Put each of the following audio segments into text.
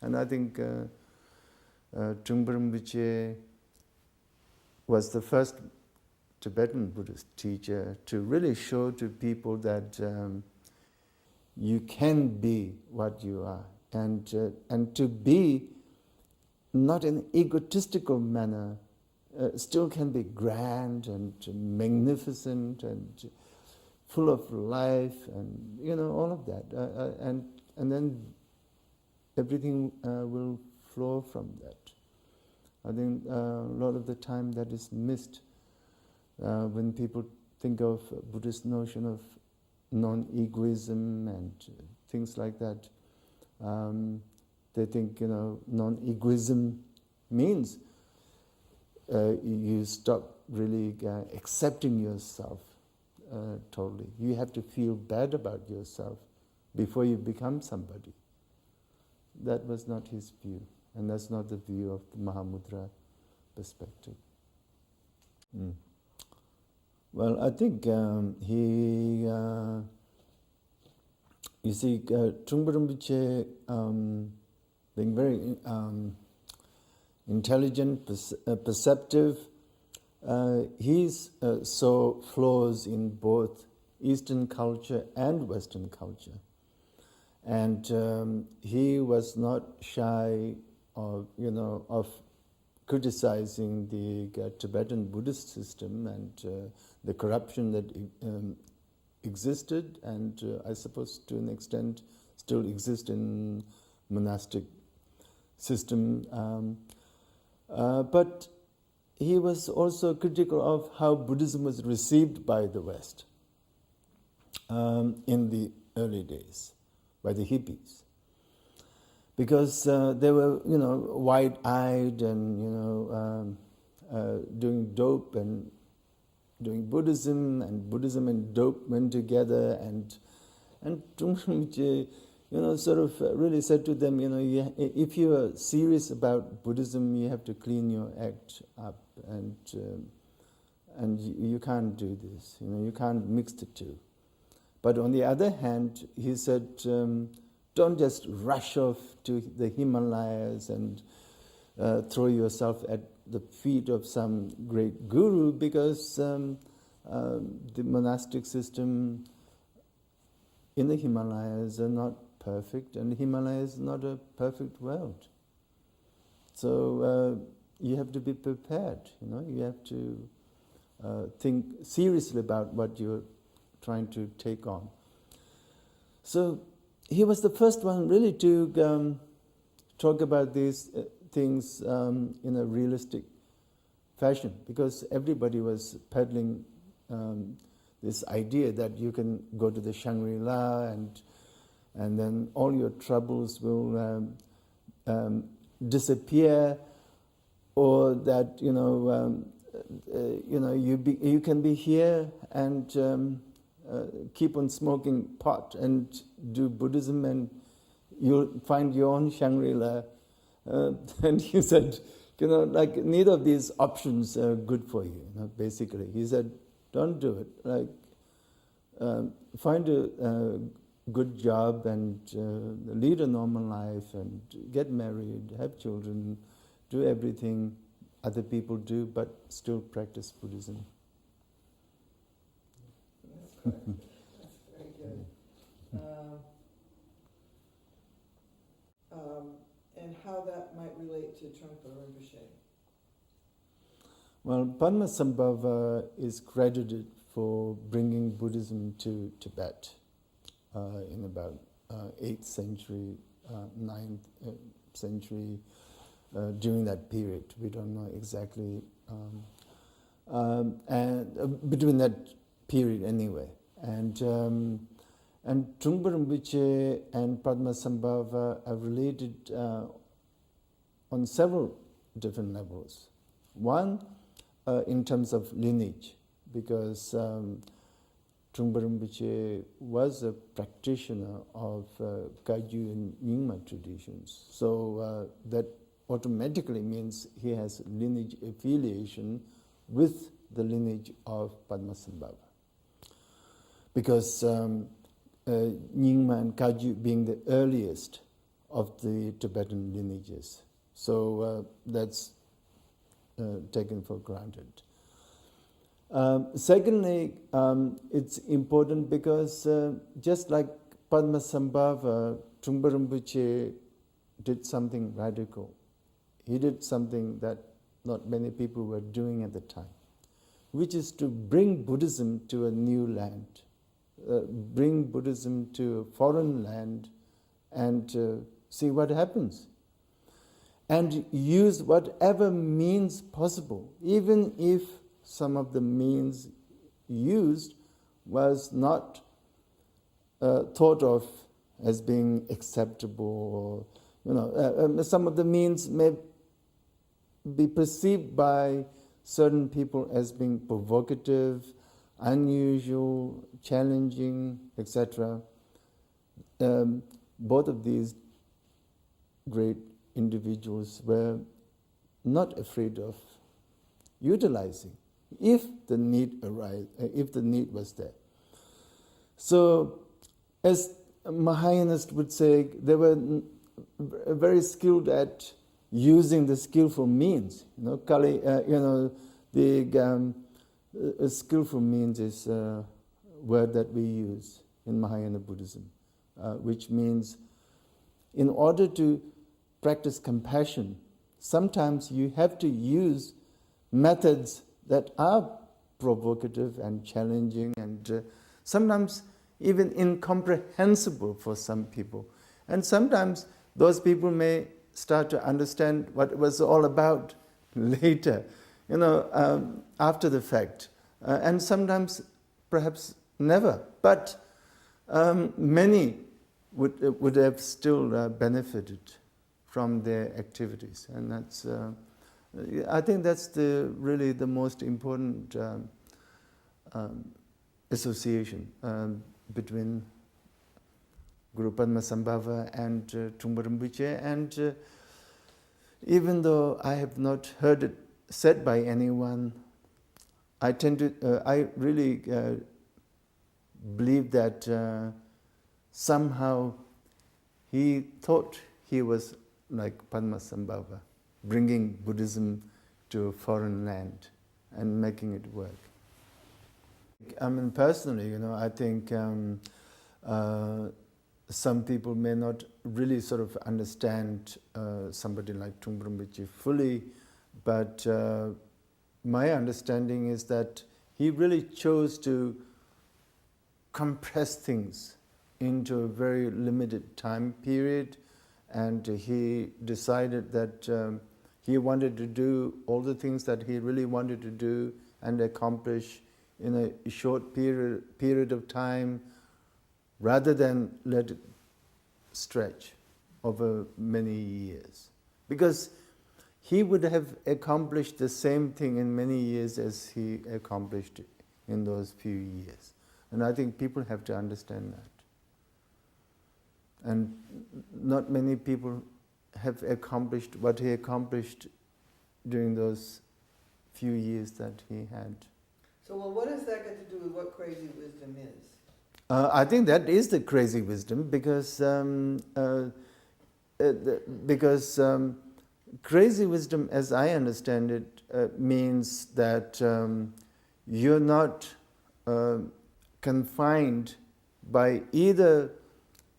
And I think Trungpa Rinpoche was the first Tibetan Buddhist teacher to really show to people that you can be what you are, and to be not in an egotistical manner, still can be grand and magnificent and full of life, and all of that, and then everything will flow from that. I think a lot of the time that is missed when people think of Buddhist notion of non-egoism and things like that. They think non-egoism means you stop really accepting yourself totally. You have to feel bad about yourself before you become somebody. That was not his view, and that's not the view of the Mahamudra perspective. Well, I think you see, Trungpa Rinpoche, being very intelligent, perceptive, he's saw flaws in both Eastern culture and Western culture. And he was not shy of criticizing the Tibetan Buddhist system and the corruption that existed, and I suppose to an extent still exists in monastic system. But he was also critical of how Buddhism was received by the West in the early days, by the hippies, because they were, wide-eyed and doing dope and doing Buddhism, and dope went together, and Trungpa Rinpoche, sort of really said to them, if you are serious about Buddhism, you have to clean your act up, and you can't do this, you can't mix the two. But on the other hand, he said, don't just rush off to the Himalayas and throw yourself at the feet of some great guru, because the monastic system in the Himalayas are not perfect, and the Himalayas is not a perfect world. So you have to be prepared, you have to think seriously about what you're trying to take on. So he was the first one really to talk about these things in a realistic fashion, because everybody was peddling this idea that you can go to the Shangri-La and then all your troubles will disappear, or that you can be here and keep on smoking pot and do Buddhism, and you'll find your own Shangri-La. And he said, neither of these options are good for you, basically. He said, don't do it. Find a good job and lead a normal life and get married, have children, do everything other people do, but still practice Buddhism. That's very good. And how that might relate to Trungpa Rinpoche? Well, Padmasambhava is credited for bringing Buddhism to Tibet in about 8th century, 9th century, during that period. We don't know exactly, and between that period anyway. And Trungpa Rinpoche and Padmasambhava are related on several different levels. One, in terms of lineage, because Trungpa Rinpoche was a practitioner of Kagyu and Nyingma traditions. So that automatically means he has lineage affiliation with the lineage of Padmasambhava. Because Nyingma and Kagyu being the earliest of the Tibetan lineages. So that's taken for granted. Secondly, it's important because just like Padmasambhava, Trungpa Rinpoche did something radical. He did something that not many people were doing at the time, which is to bring Buddhism to a new land, bring Buddhism to a foreign land and see what happens. And use whatever means possible, even if some of the means used was not thought of as being acceptable, or some of the means may be perceived by certain people as being provocative, unusual, challenging, etc. Both of these great individuals were not afraid of utilizing if the need was there. So, as Mahayanists would say, they were very skilled at using the skillful means. Skillful means is a word that we use in Mahayana Buddhism, which means in order to practice compassion, sometimes you have to use methods that are provocative and challenging and sometimes even incomprehensible for some people. And sometimes those people may start to understand what it was all about later, after the fact. And sometimes perhaps never. But many would have still benefited from their activities. And that's, I think that's really the most important association between Guru Padmasambhava and Trungpa Rinpoche. And even though I have not heard it said by anyone, I really believe that somehow he thought he was like Padmasambhava, bringing Buddhism to a foreign land and making it work. I mean, personally, I think some people may not really sort of understand somebody like Trungpa Rinpoche fully, but my understanding is that he really chose to compress things into a very limited time period, and he decided that he wanted to do all the things that he really wanted to do and accomplish in a short period of time, rather than let it stretch over many years. Because he would have accomplished the same thing in many years as he accomplished in those few years. And I think people have to understand that. And not many people have accomplished what he accomplished during those few years that he had. So, what does that got to do with what crazy wisdom is? I think that is the crazy wisdom because crazy wisdom, as I understand it, means that you're not confined by either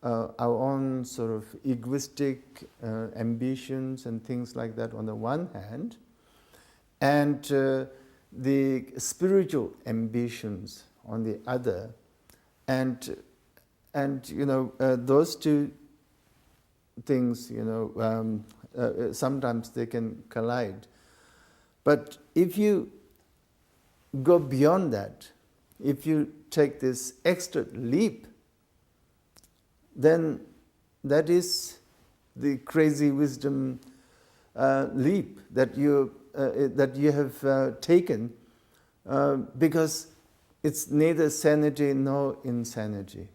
our own sort of egoistic ambitions and things like that on the one hand, and the spiritual ambitions on the other, and those two things, sometimes they can collide. But if you go beyond that, if you take this extra leap, then that is the crazy wisdom leap that you have taken, because it's neither sanity nor insanity.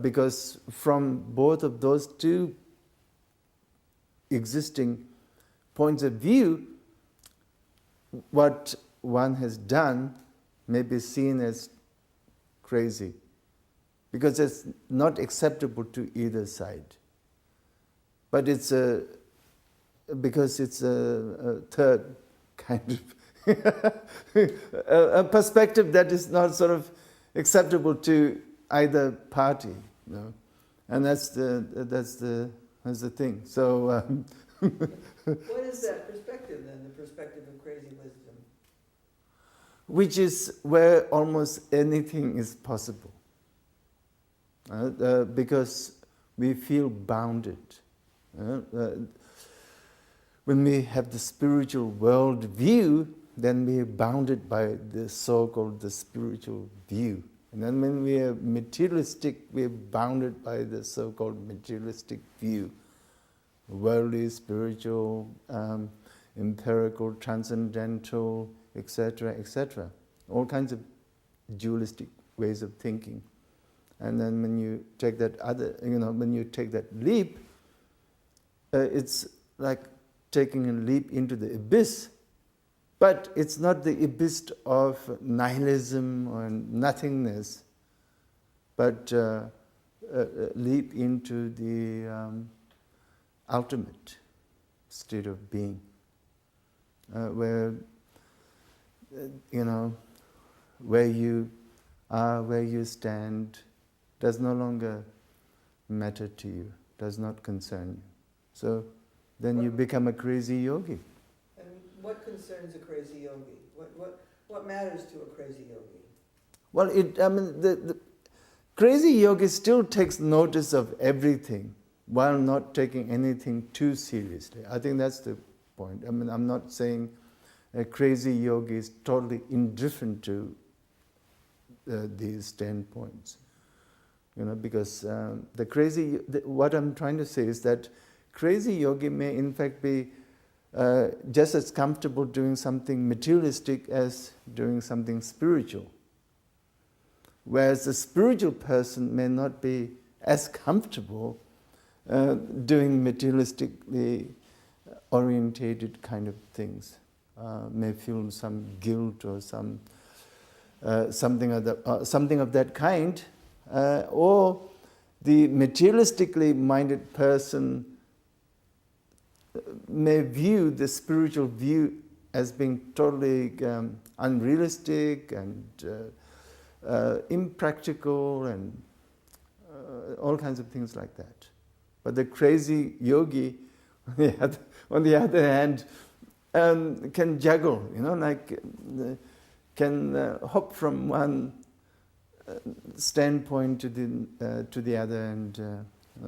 Because from both of those two existing points of view, what one has done may be seen as crazy, because it's not acceptable to either side. But it's because it's a third kind of a perspective that is not sort of acceptable to either party, you know, and that's the thing. So, what is that perspective then? The perspective of crazy wisdom, which is where almost anything is possible, because we feel bounded. When we have the spiritual world view, then we are bounded by the so-called the spiritual view. And then when we are materialistic, we are bounded by the so-called materialistic view. Worldly, spiritual, empirical, transcendental, etc., etc. All kinds of dualistic ways of thinking. And then when you take that when you take that leap, it's like taking a leap into the abyss, but it's not the abyss of nihilism or nothingness, but a leap into the ultimate state of being, where where you are, where you stand, does no longer matter to you, does not concern you. So then you become a crazy yogi. And what concerns a crazy yogi? What matters to a crazy yogi? Well, the crazy yogi still takes notice of everything while not taking anything too seriously. I think that's the point. I mean, I'm not saying a crazy yogi is totally indifferent to these standpoints. Because what I'm trying to say is that crazy yogi may in fact be just as comfortable doing something materialistic as doing something spiritual. Whereas a spiritual person may not be as comfortable doing materialistically orientated kind of things. May feel some guilt or something of that kind. Or the materialistically minded person may view the spiritual view as being totally unrealistic and impractical and all kinds of things like that. But the crazy yogi, on the other hand, can juggle, can hop from one standpoint to the other and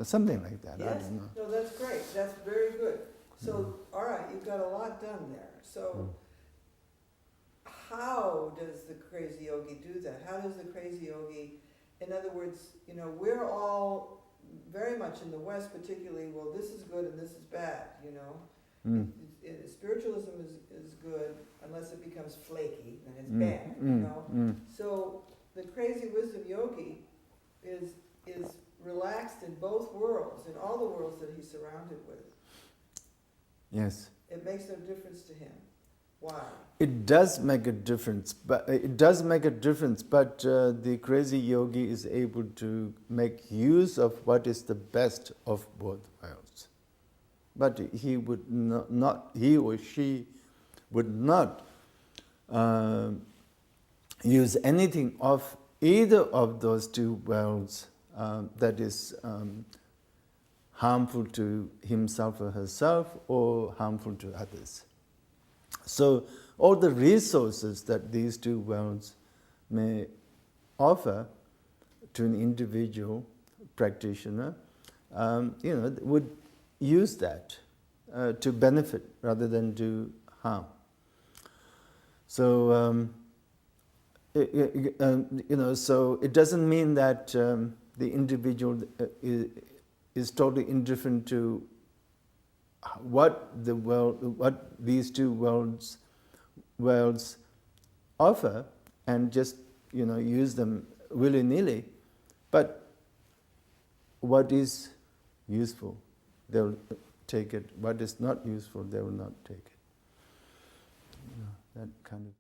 something like that. Yes, I don't know. no, that's great. That's very good. So, all right, you've got a lot done there. So, how does the crazy yogi do that? How does the crazy yogi, in other words, we're all very much in the West, particularly. Well, this is good and this is bad. Spiritualism is good unless it becomes flaky, then it's bad. So the crazy wisdom yogi is relaxed in both worlds, in all the worlds that he's surrounded with. Yes. It makes no difference to him. Why? It does make a difference, but the crazy yogi is able to make use of what is the best of both worlds. But he would not he or she would not use anything of either of those two worlds that is harmful to himself or herself or harmful to others. So all the resources that these two worlds may offer to an individual practitioner, would use that to benefit rather than do harm. So, so it doesn't mean that the individual is totally indifferent to what these two worlds offer and just use them willy-nilly, but what is useful, they will take it. What is not useful, they will not take it. That kind of